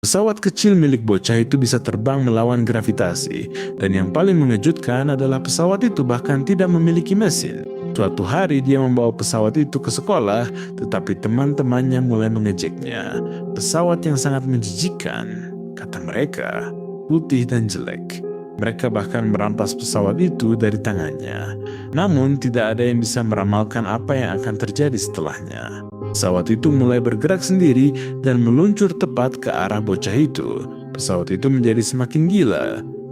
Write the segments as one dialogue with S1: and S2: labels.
S1: Pesawat kecil milik bocah itu bisa terbang melawan gravitasi, dan yang paling mengejutkan adalah pesawat itu bahkan tidak memiliki mesin. Suatu hari dia membawa pesawat itu ke sekolah, tetapi teman-temannya mulai mengejeknya. Pesawat yang sangat menjijikan, kata mereka, putih dan jelek. Mereka bahkan merampas pesawat itu dari tangannya. Namun tidak ada yang bisa meramalkan apa yang akan terjadi setelahnya. Pesawat itu mulai bergerak sendiri dan meluncur tepat ke arah bocah itu. Pesawat itu menjadi semakin gila.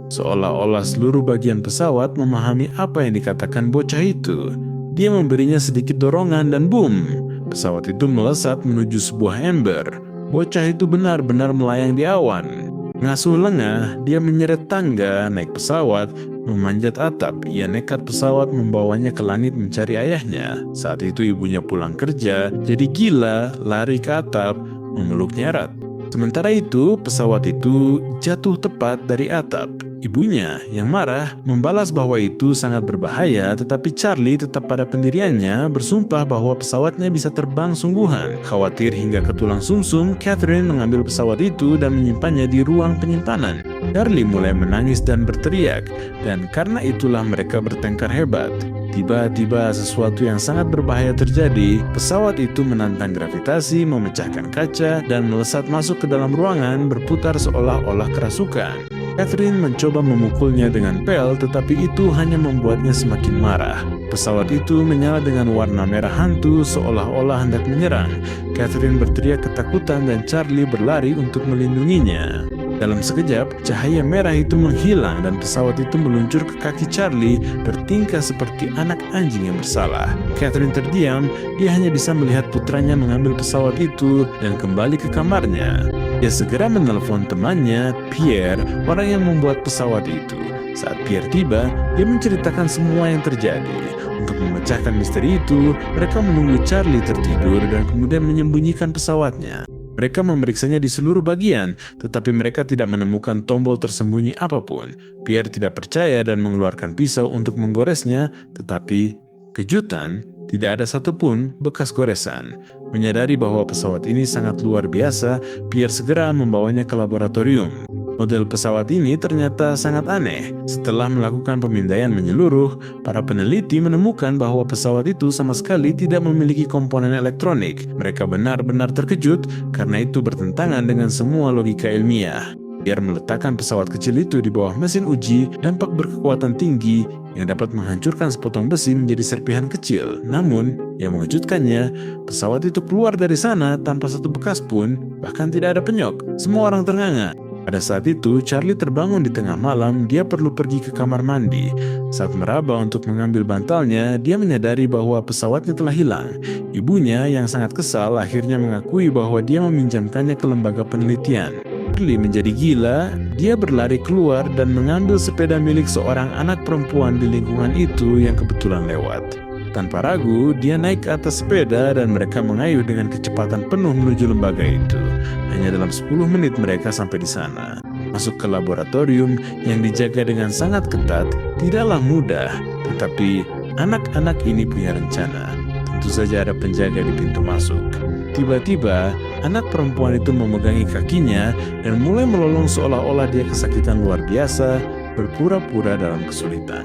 S1: Seolah-olah seluruh bagian pesawat memahami apa yang dikatakan bocah itu. Dia memberinya sedikit dorongan dan boom! Pesawat itu melesat menuju sebuah ember. Bocah itu benar-benar melayang di awan. Ngasuh lengah, dia menyeret tangga, naik pesawat, memanjat atap. Ia nekat pesawat membawanya ke langit mencari ayahnya. Saat itu ibunya pulang kerja, jadi gila, lari ke atap, memeluknya erat. Sementara itu, pesawat itu jatuh tepat dari atap. Ibunya yang marah membalas bahwa itu sangat berbahaya, tetapi Charlie tetap pada pendiriannya, bersumpah bahwa pesawatnya bisa terbang sungguhan. Khawatir hingga ke tulang sumsum, Catherine mengambil pesawat itu dan menyimpannya di ruang penyimpanan. Charlie mulai menangis dan berteriak, dan karena itulah mereka bertengkar hebat. Tiba-tiba sesuatu yang sangat berbahaya terjadi. Pesawat itu menantang gravitasi, memecahkan kaca, dan melesat masuk ke dalam ruangan berputar seolah-olah kerasukan. Catherine mencoba memukulnya dengan pel, tetapi itu hanya membuatnya semakin marah. Pesawat itu menyala dengan warna merah hantu seolah-olah hendak menyerang. Catherine berteriak ketakutan dan Charlie berlari untuk melindunginya. Dalam sekejap, cahaya merah itu menghilang dan pesawat itu meluncur ke kaki Charlie, bertingkah seperti anak anjing yang bersalah. Catherine terdiam, dia hanya bisa melihat putranya mengambil pesawat itu dan kembali ke kamarnya. Dia segera menelpon temannya, Pierre, orang yang membuat pesawat itu. Saat Pierre tiba, dia menceritakan semua yang terjadi. Untuk memecahkan misteri itu, mereka menunggu Charlie tertidur dan kemudian menyembunyikan pesawatnya. Mereka memeriksanya di seluruh bagian, tetapi mereka tidak menemukan tombol tersembunyi apapun. Pierre tidak percaya dan mengeluarkan pisau untuk menggoresnya, tetapi kejutan, tidak ada satupun bekas goresan. Menyadari bahwa pesawat ini sangat luar biasa, Pierre segera membawanya ke laboratorium. Model pesawat ini ternyata sangat aneh. Setelah melakukan pemindaian menyeluruh, para peneliti menemukan bahwa pesawat itu sama sekali tidak memiliki komponen elektronik. Mereka benar-benar terkejut karena itu bertentangan dengan semua logika ilmiah. Pierre meletakkan pesawat kecil itu di bawah mesin uji dampak berkekuatan tinggi yang dapat menghancurkan sepotong besi menjadi serpihan kecil. Namun, yang mengejutkannya, pesawat itu keluar dari sana tanpa satu bekas pun, bahkan tidak ada penyok. Semua orang ternganga. Pada saat itu, Charlie terbangun di tengah malam. Dia perlu pergi ke kamar mandi. Saat meraba untuk mengambil bantalnya, dia menyadari bahwa pesawatnya telah hilang. Ibunya yang sangat kesal akhirnya mengakui bahwa dia meminjamkannya ke lembaga penelitian. Charlie menjadi gila, dia berlari keluar dan mengambil sepeda milik seorang anak perempuan di lingkungan itu yang kebetulan lewat. Tanpa ragu, dia naik ke atas sepeda dan mereka mengayuh dengan kecepatan penuh menuju lembaga itu. Hanya dalam 10 menit mereka sampai di sana. Masuk ke laboratorium yang dijaga dengan sangat ketat tidaklah mudah, tetapi anak-anak ini punya rencana. Tentu saja ada penjaga di pintu masuk. Tiba-tiba, anak perempuan itu memegangi kakinya dan mulai melolong seolah-olah dia kesakitan luar biasa, berpura-pura dalam kesulitan.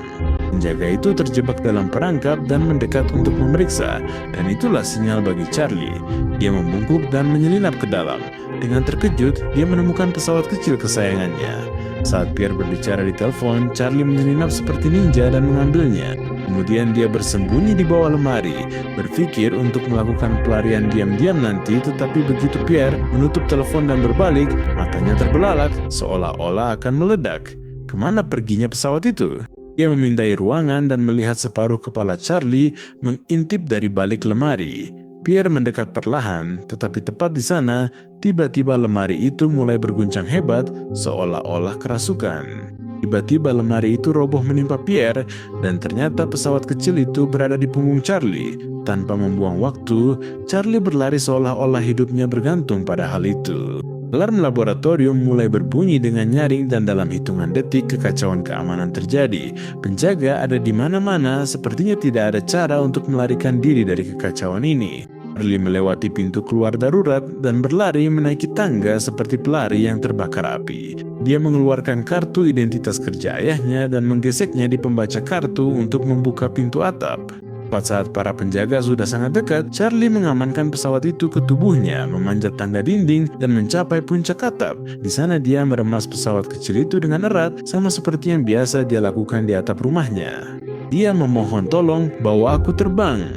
S1: Penjaga itu terjebak dalam perangkap dan mendekat untuk memeriksa, dan itulah sinyal bagi Charlie. Dia membungkuk dan menyelinap ke dalam. Dengan terkejut, dia menemukan pesawat kecil kesayangannya. Saat Pierre berbicara di telepon, Charlie menyelinap seperti ninja dan mengambilnya. Kemudian dia bersembunyi di bawah lemari, berpikir untuk melakukan pelarian diam-diam nanti, tetapi begitu Pierre menutup telepon dan berbalik, matanya terbelalak, seolah-olah akan meledak. Kemana perginya pesawat itu? Dia memindai ruangan dan melihat separuh kepala Charlie mengintip dari balik lemari. Pierre mendekat perlahan, tetapi tepat di sana, tiba-tiba lemari itu mulai berguncang hebat, seolah-olah kerasukan. Tiba-tiba lemari itu roboh menimpa Pierre, dan ternyata pesawat kecil itu berada di punggung Charlie. Tanpa membuang waktu, Charlie berlari seolah-olah hidupnya bergantung pada hal itu. Alarm laboratorium mulai berbunyi dengan nyaring dan dalam hitungan detik kekacauan keamanan terjadi. Penjaga ada di mana-mana, sepertinya tidak ada cara untuk melarikan diri dari kekacauan ini. Charlie melewati pintu keluar darurat dan berlari menaiki tangga seperti pelari yang terbakar api. Dia mengeluarkan kartu identitas kerja ayahnya dan menggeseknya di pembaca kartu untuk membuka pintu atap. Tepat saat para penjaga sudah sangat dekat, Charlie mengamankan pesawat itu ke tubuhnya, memanjat tangga dinding, dan mencapai puncak atap. Di sana dia meremas pesawat kecil itu dengan erat, sama seperti yang biasa dia lakukan di atap rumahnya. Dia memohon tolong, bawa aku terbang.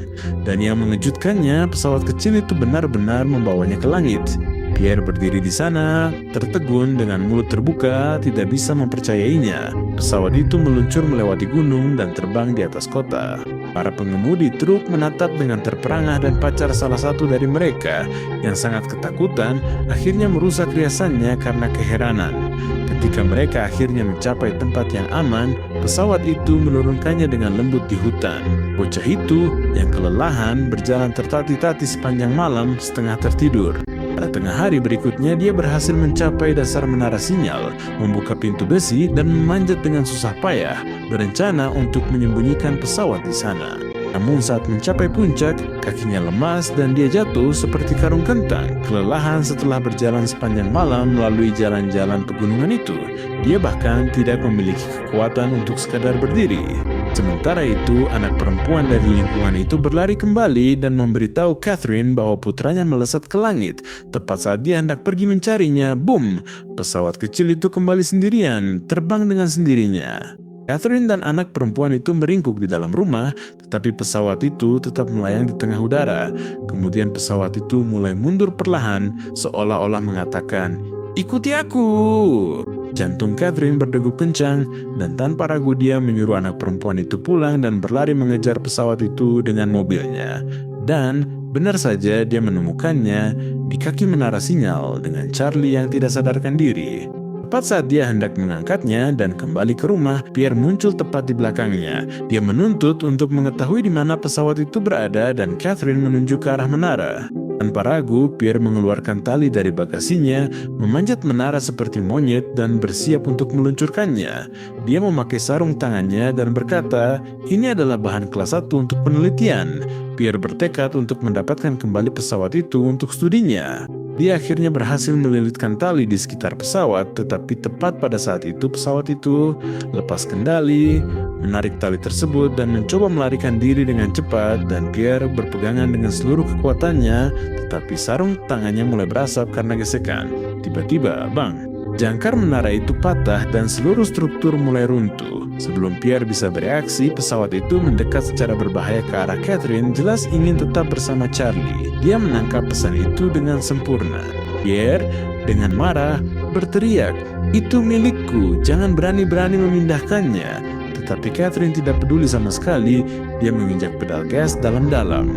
S1: Dan yang mengejutkannya, pesawat kecil itu benar-benar membawanya ke langit. Pierre berdiri di sana, tertegun dengan mulut terbuka, tidak bisa mempercayainya. Pesawat itu meluncur melewati gunung dan terbang di atas kota. Para pengemudi truk menatap dengan terperangah dan pacar salah satu dari mereka yang sangat ketakutan akhirnya merusak riasannya karena keheranan. Ketika mereka akhirnya mencapai tempat yang aman, pesawat itu menurunkannya dengan lembut di hutan. Bocah itu yang kelelahan berjalan tertati-tati sepanjang malam setengah tertidur. Pada tengah hari berikutnya dia berhasil mencapai dasar menara sinyal, membuka pintu besi dan memanjat dengan susah payah, berencana untuk menyembunyikan pesawat di sana. Namun saat mencapai puncak, kakinya lemas dan dia jatuh seperti karung kentang, kelelahan setelah berjalan sepanjang malam melalui jalan-jalan pegunungan itu. Dia bahkan tidak memiliki kekuatan untuk sekadar berdiri. Sementara itu, anak perempuan dari lingkungan itu berlari kembali dan memberitahu Catherine bahwa putranya melesat ke langit. Tepat saat dia hendak pergi mencarinya, boom! Pesawat kecil itu kembali sendirian, terbang dengan sendirinya. Catherine dan anak perempuan itu meringkuk di dalam rumah, tetapi pesawat itu tetap melayang di tengah udara. Kemudian pesawat itu mulai mundur perlahan, seolah-olah mengatakan, "Ikuti aku!" Jantung Catherine berdegup kencang, dan tanpa ragu dia menyuruh anak perempuan itu pulang dan berlari mengejar pesawat itu dengan mobilnya. Dan benar saja dia menemukannya di kaki menara sinyal dengan Charlie yang tidak sadarkan diri. Tepat saat dia hendak mengangkatnya dan kembali ke rumah, Pierre muncul tepat di belakangnya. Dia menuntut untuk mengetahui di mana pesawat itu berada dan Catherine menunjuk ke arah menara. Tanpa ragu, Pierre mengeluarkan tali dari bagasinya, memanjat menara seperti monyet dan bersiap untuk meluncurkannya. Dia memakai sarung tangannya dan berkata, "Ini adalah bahan kelas 1 untuk penelitian." Pierre bertekad untuk mendapatkan kembali pesawat itu untuk studinya. Dia akhirnya berhasil melilitkan tali di sekitar pesawat, tetapi tepat pada saat itu pesawat itu lepas kendali, menarik tali tersebut dan mencoba melarikan diri dengan cepat, dan Pierre berpegangan dengan seluruh kekuatannya, tetapi sarung tangannya mulai berasap karena gesekan. Tiba-tiba, bang! Jangkar menara itu patah dan seluruh struktur mulai runtuh. Sebelum Pierre bisa bereaksi, pesawat itu mendekat secara berbahaya ke arah Catherine, jelas ingin tetap bersama Charlie. Dia menangkap pesan itu dengan sempurna. Pierre dengan marah berteriak, "Itu milikku, jangan berani-berani memindahkannya." Tetapi Catherine tidak peduli sama sekali, dia menginjak pedal gas dalam-dalam.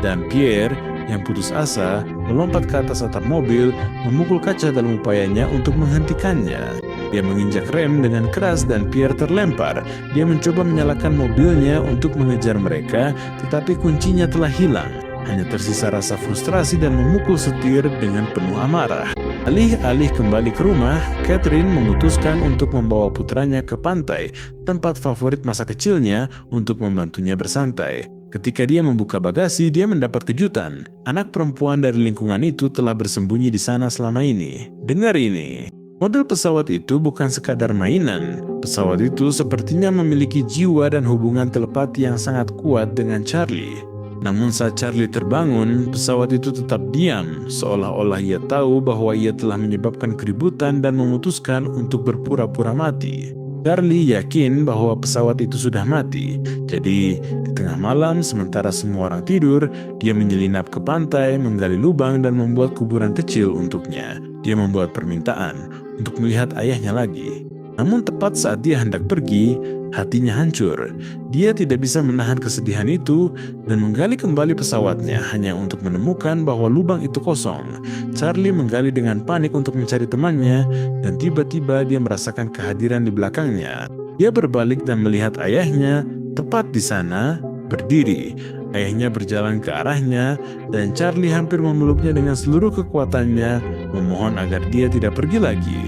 S1: Dan Pierre yang putus asa melompat ke atas atap mobil, memukul kaca dalam upayanya untuk menghentikannya. Dia menginjak rem dengan keras dan Pierre terlempar. Dia mencoba menyalakan mobilnya untuk mengejar mereka, tetapi kuncinya telah hilang. Hanya tersisa rasa frustrasi dan memukul setir dengan penuh amarah. Alih-alih kembali ke rumah, Catherine memutuskan untuk membawa putranya ke pantai, tempat favorit masa kecilnya, untuk membantunya bersantai. Ketika dia membuka bagasi, dia mendapat kejutan. Anak perempuan dari lingkungan itu telah bersembunyi di sana selama ini. Dengar ini. Model pesawat itu bukan sekadar mainan. Pesawat itu sepertinya memiliki jiwa dan hubungan telepati yang sangat kuat dengan Charlie. Namun saat Charlie terbangun, pesawat itu tetap diam, seolah-olah ia tahu bahwa ia telah menyebabkan keributan dan memutuskan untuk berpura-pura mati. Charlie yakin bahwa pesawat itu sudah mati. Jadi, di tengah malam, sementara semua orang tidur, dia menyelinap ke pantai, menggali lubang, dan membuat kuburan kecil untuknya. Dia membuat permintaan untuk melihat ayahnya lagi. Namun tepat saat dia hendak pergi, hatinya hancur. Dia tidak bisa menahan kesedihan itu dan menggali kembali pesawatnya hanya untuk menemukan bahwa lubang itu kosong. Charlie menggali dengan panik untuk mencari temannya dan tiba-tiba dia merasakan kehadiran di belakangnya. Dia berbalik dan melihat ayahnya tepat di sana, berdiri. Ayahnya berjalan ke arahnya dan Charlie hampir memeluknya dengan seluruh kekuatannya, memohon agar dia tidak pergi lagi.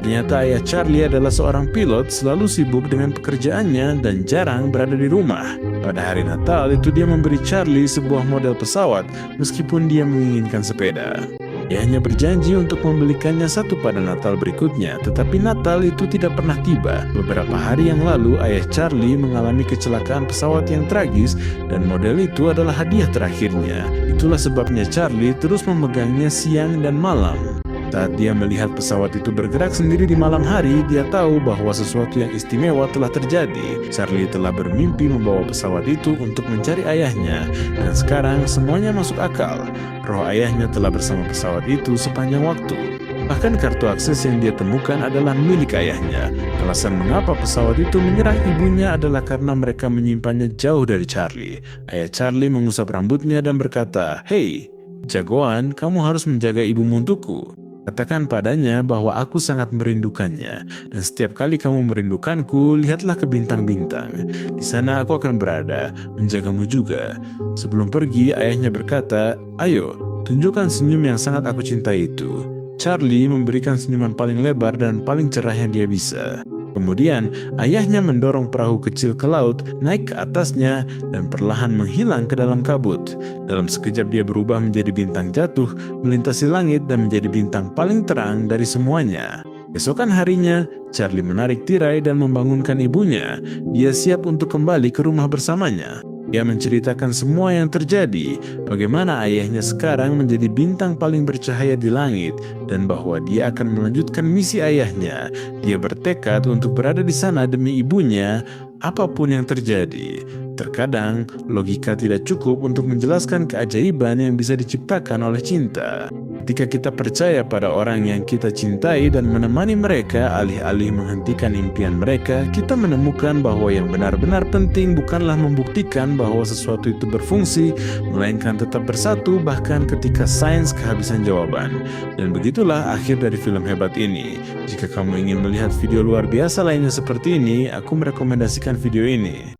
S1: Ternyata ayah Charlie adalah seorang pilot selalu sibuk dengan pekerjaannya dan jarang berada di rumah. Pada hari Natal itu dia memberi Charlie sebuah model pesawat meskipun dia menginginkan sepeda. Ayahnya berjanji untuk membelikannya satu pada Natal berikutnya, tetapi Natal itu tidak pernah tiba. Beberapa hari yang lalu, ayah Charlie mengalami kecelakaan pesawat yang tragis dan model itu adalah hadiah terakhirnya. Itulah sebabnya Charlie terus memegangnya siang dan malam. Saat dia melihat pesawat itu bergerak sendiri di malam hari, dia tahu bahwa sesuatu yang istimewa telah terjadi. Charlie telah bermimpi membawa pesawat itu untuk mencari ayahnya, dan sekarang semuanya masuk akal. Roh ayahnya telah bersama pesawat itu sepanjang waktu. Bahkan kartu akses yang dia temukan adalah milik ayahnya. Alasan mengapa pesawat itu menyerang ibunya adalah karena mereka menyimpannya jauh dari Charlie. Ayah Charlie mengusap rambutnya dan berkata, "Hei, jagoan, kamu harus menjaga ibumu untukku. Katakan padanya bahwa aku sangat merindukannya, dan setiap kali kamu merindukanku, lihatlah ke bintang-bintang. Di sana aku akan berada, menjagamu juga." Sebelum pergi, ayahnya berkata, "Ayo, tunjukkan senyum yang sangat aku cintai itu." Charlie memberikan senyuman paling lebar dan paling cerah yang dia bisa. Kemudian, ayahnya mendorong perahu kecil ke laut, naik ke atasnya, dan perlahan menghilang ke dalam kabut. Dalam sekejap dia berubah menjadi bintang jatuh, melintasi langit dan menjadi bintang paling terang dari semuanya. Keesokan harinya, Charlie menarik tirai dan membangunkan ibunya. Dia siap untuk kembali ke rumah bersamanya. Dia menceritakan semua yang terjadi, bagaimana ayahnya sekarang menjadi bintang paling bercahaya di langit, dan bahwa dia akan melanjutkan misi ayahnya. Dia bertekad untuk berada di sana demi ibunya, apapun yang terjadi. Terkadang, logika tidak cukup untuk menjelaskan keajaiban yang bisa diciptakan oleh cinta. Ketika kita percaya pada orang yang kita cintai dan menemani mereka alih-alih menghentikan impian mereka, kita menemukan bahwa yang benar-benar penting bukanlah membuktikan bahwa sesuatu itu berfungsi, melainkan tetap bersatu bahkan ketika sains kehabisan jawaban. Dan begitulah akhir dari film hebat ini. Jika kamu ingin melihat video luar biasa lainnya seperti ini, aku merekomendasikan video ini.